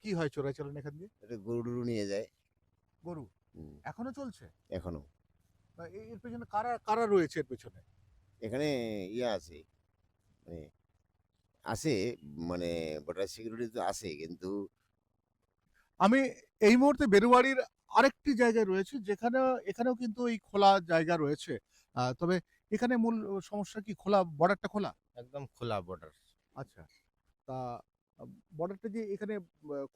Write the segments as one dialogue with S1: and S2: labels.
S1: কি হয় চোরাচালান এখান দিয়ে?
S2: এটা গরু টরু নিয়ে যায়।
S1: গরু
S2: হুম,
S1: এখনো চলছে?
S2: এখনো
S1: এর পেছনে কারা কারা রয়েছে এর পেছনে?
S2: এখানে ইয়ে আছে, মানে আছে, মানে বর্ডার সিকিউরিটি তো আছে, কিন্তু
S1: আমি এই মুহূর্তে বেরুবাড়ির আরেকটি জায়গায় রয়েছে যেখানে এখানেও কিন্তু এই খোলা জায়গা রয়েছে। তবে এখানে মূল সমস্যা কি খোলা বর্ডারটা খোলা?
S3: একদম খোলা বর্ডার।
S1: আচ্ছা। তা বর্ডারটা যে এখানে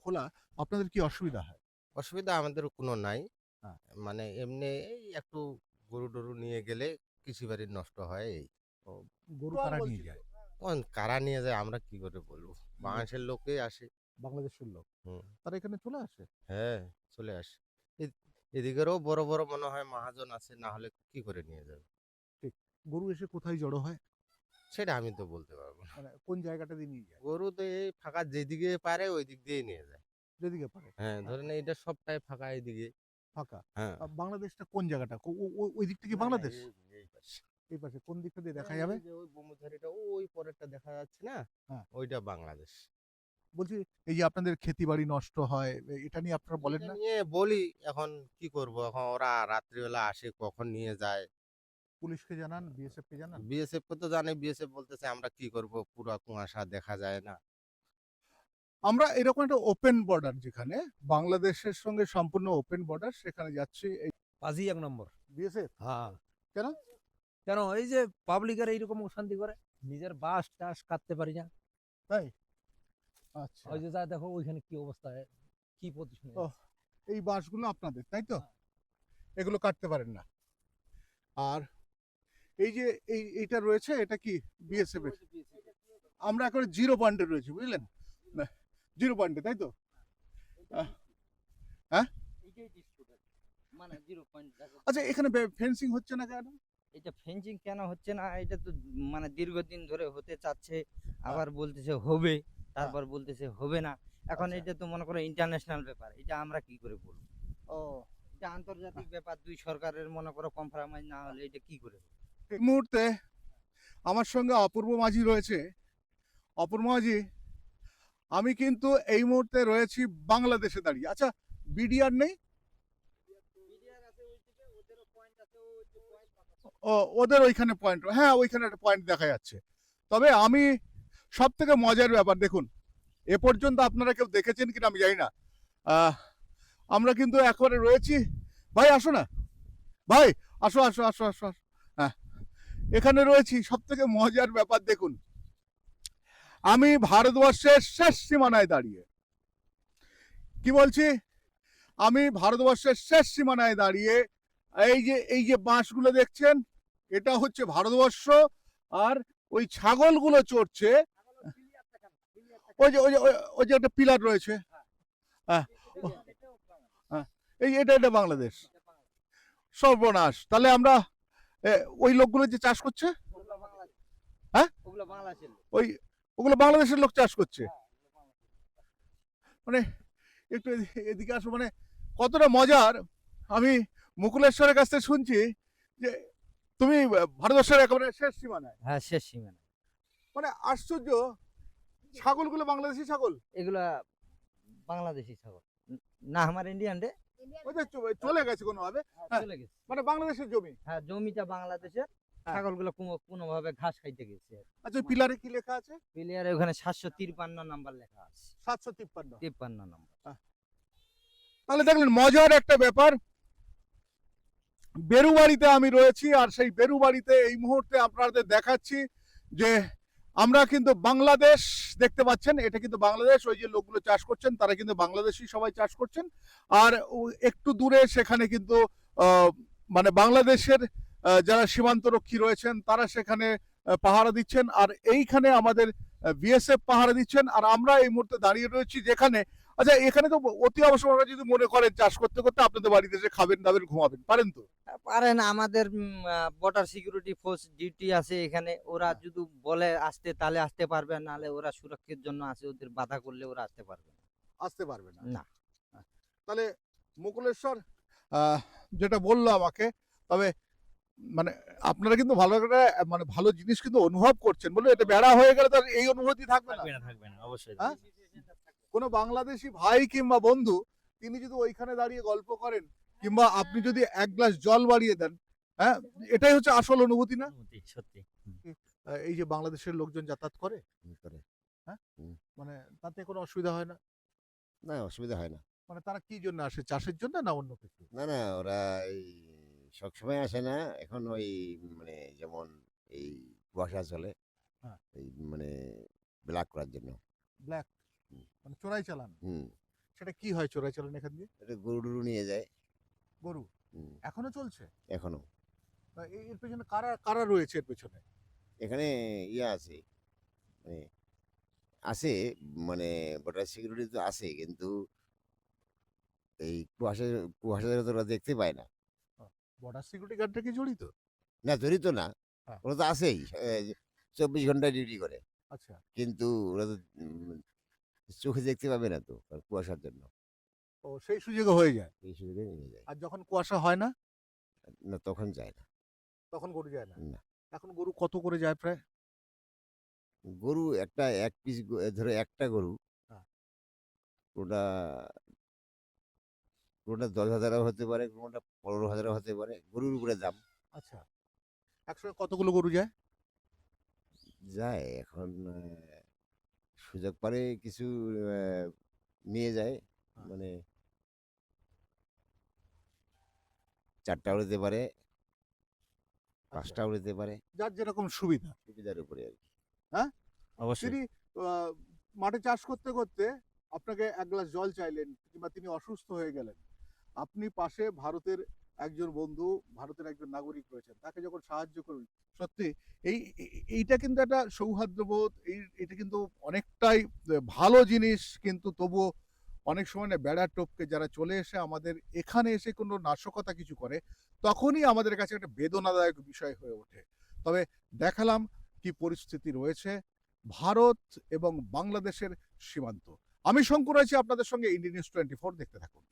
S1: খোলা আপনাদের কি অসুবিধা হয়?
S3: অসুবিধা আমাদের কোনো নাই।
S1: হ্যাঁ।
S3: মানে এমনি এই একটু গরু টরু নিয়ে গেলে কৃষি বাড়ি নষ্ট হয় এই।
S1: ও, গরু কারা নিয়ে যায়?
S3: কারা নিয়ে যায় আমরা কি করে বলবো? বাংলাদেশের লোকেই আসে।
S1: বাংলাদেশের লোক।
S3: হুম।
S1: তারা এখানে চলে আসে?
S3: হ্যাঁ, চলে আসে। এদিকেরও বড় বড় মনে হয় মহাজন আছে, না হলে কি করে নিয়ে যাবে?
S1: ঠিক। গরু এসে কোথায় জড়ো হয়?
S3: সেটা আমি তো বলতে পারবো না।
S1: মানে কোন জায়গাটা দিয়ে নিয়ে যায়?
S3: গরু তো এই ফাঁকা যেদিকে পারে ওই দিক দিয়েই নিয়ে যায়।
S1: যেদিকে পারে।
S3: হ্যাঁ, ধরেন এইটা সবটাই ফাঁকা এইদিকে।
S1: ফাঁকা।
S3: হ্যাঁ।
S1: বাংলাদেশটা কোন জায়গাটা? ওই দিকটা কি
S3: না, না,
S1: বাংলাদেশ?
S3: এই পাশে।
S1: এই পাশে কোন দিকটা দিয়ে দেখা
S3: এই
S1: যাবে?
S3: যে ওই ব্রহ্মচারীটা ওই পরেরটা দেখা যাচ্ছে না?
S1: হ্যাঁ।
S3: ওইটা বাংলাদেশ।
S1: বলছি এই যে আপনাদের ক্ষেতি বাড়ি নষ্ট হয় এটা নিয়ে আপনারা বলেন
S3: এটা
S1: না?
S3: নিয়ে বলি, এখন কি করব? এখন ওরা রাত্রিবেলা আসে, কখন নিয়ে যায়?
S1: পুলিশকে জানান, বিএসএফ কে জানান?
S3: বিএসএফ কে তো জানি, বিএসএফ বলতেছে আমরা কি করব? পুরা কুয়াশা দেখা যায় না।
S1: আমরা এরকম একটা ওপেন বর্ডার যেখানে বাংলাদেশের সঙ্গে সম্পূর্ণ ওপেন বর্ডার সেখানে যাচ্ছি এই
S4: পাঁচই এক নম্বর।
S1: বিএসএফ
S4: হ্যাঁ।
S1: কেন?
S4: কেন এই যে পাবলিকের এইরকম অশান্তি করে, নিজের বাস টাস কাটতে পারি না।
S1: তাই? আচ্ছা।
S4: ওই যে যা দেখো ওইখানে কি অবস্থা, কি পজিশনে।
S1: ও, এই বাসগুলো আপনাদের তাই তো? এগুলো কাটতে পারেন না। আর এই যে এইটা রয়েছে এটা কি বিএসএফ এর? আমরা এখন জিরো পয়েন্টে রয়েছি বুঝলেন? না, জিরো পয়েন্টে তাই তো? হ্যাঁ?
S5: মানে 0 পয়েন্ট
S1: আচ্ছা এখানে ফেন্সিং হচ্ছে না কেন?
S5: এটা ফেন্সিং কেন হচ্ছে না, এটা তো মানে দীর্ঘদিন ধরে হতে চাচ্ছে, আবার বলতেছে হবে, তারপর বলতেছে হবে না। এখন
S1: আচ্ছা।
S5: এটা তো মনে করো ইন্টারন্যাশনাল ব্যাপার, এটা আমরা কি করে বলবো?
S1: ও,
S5: এটা আন্তর্জাতিক ব্যাপার, দুই সরকারের মনে করো কম্প্রোমাইজ না হলে এটা কি করে হবে?
S1: এই মুহূর্তে আমার সঙ্গে অপূর্ব মাঝি রয়েছে। অপূর্ব মাঝি, আমি কিন্তু এই মুহূর্তে রয়েছি বাংলাদেশে দাঁড়িয়ে। আচ্ছা বিডিআর নেই? ও, ওদের ওইখানে পয়েন্ট, হ্যাঁ ওইখানে একটা পয়েন্ট দেখা যাচ্ছে। তবে আমি সব থেকে মজার ব্যাপার দেখুন, এ পর্যন্ত আপনারা কেউ দেখেছেন কিনা আমি জানি না। আমরা কিন্তু একবারে রয়েছি। ভাই আসো না, ভাই আসো আসো আসো আসো আসো। হ্যাঁ, এখানে রয়েছি। সব থেকে মজার ব্যাপার দেখুন, আমি ভারতবর্ষের শেষ সীমানায় দাঁড়িয়ে। কি বলছি? আমি ভারতবর্ষের শেষ সীমানায় দাঁড়িয়ে। এই যে বাঁশগুলো দেখছেন, এটা হচ্ছে ভারতবর্ষ। আর ওই ছাগলগুলো চড়ছে, ওই যে একটা পিলার রয়েছে। হ্যাঁ, হ্যাঁ, এটা বাংলাদেশ। সর্বনাশ। তাহলে আমরা ওই লোকগুলো যে চাষ করছে, হ্যাঁ
S5: ওগুলো বাংলাদেশের লোক।
S1: ওই ওগুলো বাংলাদেশের লোক চাষ করছে। মানে একটু এদিকে আসো, মানে কতটা মজার। আমি মুকুলেশ্বরের কাছ থেকে শুনছি যে তুমি ভারতবর্ষের একেবারে শেষ সীমানায়।
S5: হ্যাঁ, শেষ সীমানা।
S1: মানে আশ্চর্য, ছাগলগুলো বাংলাদেশি ছাগল।
S5: এগুলা বাংলাদেশি ছাগল না, আমার ইন্ডিয়ান রে।
S1: ওদের চলে গেছে কোনোভাবে। হ্যাঁ,
S5: চলে গেছে।
S1: মানে বাংলাদেশের জমি।
S5: হ্যাঁ, জমিটা বাংলাদেশের,
S1: হ্যাঁ।
S5: ছাগলগুলো কোনোভাবে ঘাস খাইতে গেছে।
S1: আচ্ছা পিলারে কি লেখা আছে?
S5: প্লেয়ারে ওখানে 753 নাম্বার লেখা আছে।
S1: 753।
S5: 53 নাম্বার।
S1: তাহলে দেখলেন মজার একটা ব্যাপার। বেরুবাড়িতে আমি রয়েছি, আর সেই বেরুবাড়িতে এই মুহূর্তে আপনাদের দেখাচ্ছি যে আমরা কিন্তু বাংলাদেশ দেখতে পাচ্ছেন। এটা কিন্তু বাংলাদেশ। ওই যে লোকগুলো চাষ করছেন তারা কিন্তু বাংলাদেশি সবাই চাষ করছেন। আর একটু দূরে সেখানে কিন্তু মানে বাংলাদেশের যারা সীমান্তরক্ষী রয়েছেন তারা সেখানে পাহারা দিচ্ছেন। আর এইখানে আমাদের বিএসএফ পাহারা দিচ্ছেন। আর আমরা এই মুহূর্তে দাঁড়িয়ে রয়েছি যেখানে, আচ্ছা এখানে তো অতি অবশ্য আমরা যদি মনে করেন চাষ করতে করতে আপনাদের বাড়িতে এসে খাবেন দাবেন ঘুমাবেন পারেন তো?
S5: পারেন, আমাদের বর্ডার সিকিউরিটি ফোর্স ডিউটি আছে এখানে, ওরা যদি বলে আসতে তাহলে আসতে পারবে, নাহলে ওরা সুরক্ষার জন্য আছে, ওদের বাধা করলে ওরা আসতে পারবে না।
S1: আসতে পারবে না।
S5: না।
S1: তাহলে মুকুলেশ্বর যেটা বললো আমাকে, তবে মানে আপনারা কিন্তু ভালো করে মানে ভালো জিনিস কিন্তু অনুভব করছেন বলে, এটা বেড়া হয়ে গেলে তার এই অনুভূতি থাকবে না।
S6: থাকবে না অবশ্যই।
S1: হ্যাঁ? কোনো বাংলাদেশি ভাই কিংবা বন্ধু তিনি যদি ওইখানে দাঁড়িয়ে গল্প করেন কিংবা আপনি যদি এক গ্লাস জল বাড়িয়ে দেন, হ্যাঁ, এটাই হচ্ছে আসল অনুভূতি না?
S5: সত্যি
S1: এই যে বাংলাদেশের লোকজন যাতায়াত করে,
S2: করে।
S1: হ্যাঁ,
S2: হুম।
S1: মানে তাতে কোনো অসুবিধা হয় না?
S2: না, অসুবিধা হয় না।
S1: মানে তারা কি জন্য আসে, চাষের জন্য না অন্য কিছু?
S2: না, না, ওরা এই সবসময় আসে না। এখন ওই মানে যেমন এই কুয়াশা চলে,
S1: হ্যাঁ।
S2: এই মানে ব্ল্যাক করার জন্য।
S1: ব্ল্যাক,
S2: হুম।
S1: মানে চোরাই চালান।
S2: হুম।
S1: সেটা কি হয় চোরাই চালান এখান দিয়ে?
S2: এটা গরু-টরু নিয়ে যায়।
S1: গরু
S2: হুম।
S1: এখনো চলছে?
S2: এখনো।
S1: এর পেছনে কারা কারা রয়েছে এর পেছনে?
S2: এখানে ইয়ে আছে, মানে আছে, মানে বর্ডার সিকিউরিটি তো আছে, কিন্তু এই কুয়াশা তো ওরা দেখতে পায় না।
S1: বর্ডার সিকিউরিটি গার্ডটা কি জড়িত?
S2: না, জড়িত না।
S1: হ্যাঁ।
S2: ওরা তো আছেই। ২৪ ঘন্টা ডিউটি করে।
S1: আচ্ছা,
S2: কিন্তু ওরা তো চোখে দেখতে পাবে না তো কুয়াশার জন্য।
S1: ও সেই সুযোগে হয়ে যায়।
S2: এই সুযোগে নিয়ে যায়।
S1: আর যখন কুয়াশা হয় না
S2: না, তখন যায় না।
S1: তখন গরু যায় না।
S2: না।
S1: এখন গরু কত করে যায় প্রায়?
S2: গরু এক পিস ধরো একটা গরু,
S1: হ্যাঁ।
S2: ওটা কোনটা ১০,০০০ হতে পারে, কোনটা ১৫,০০০ হতে পারে। গরুর উপরে দাম।
S1: আচ্ছা, একসঙ্গে কতগুলো গরু যায়?
S2: যায় এখন সুযোগ পালে কিছু নিয়ে যায়।
S1: হ্যাঁ।
S2: মানে ৪টা উড়াতে পারে,
S1: আচ্ছা,
S2: ৫টা উড়াতে পারে।
S1: যার যেরকম সুবিধা।
S2: সুবিধার উপরে আরকি।
S1: হ্যাঁ?
S5: অবশ্যই
S1: তিনি মাঠে চাষ করতে করতে আপনাকে এক গ্লাস জল চাইলেন কিংবা তিনি অসুস্থ হয়ে গেলেন, আপনি পাশে ভারতের একজন বন্ধু, ভারতের একজন নাগরিক রয়েছেন, তাকে যখন সাহায্য করুন, সত্যি এইটা কিন্তু একটা সৌহার্দ্যবোধ, এটা কিন্তু অনেকটাই ভালো জিনিস। কিন্তু তবুও অনেক সময় না বেড়া টপকে যারা চলে এসে আমাদের এখানে এসে কোনো নাশকতা কিছু করে, তখনই আমাদের কাছে একটা বেদনাদায়ক বিষয় হয়ে ওঠে। তবে দেখালাম কি পরিস্থিতি রয়েছে ভারত এবং বাংলাদেশের সীমান্ত। আমি শঙ্কর আছি আপনাদের সঙ্গে, ইন্ডিয়া নিউজ 24 দেখতে থাকুন।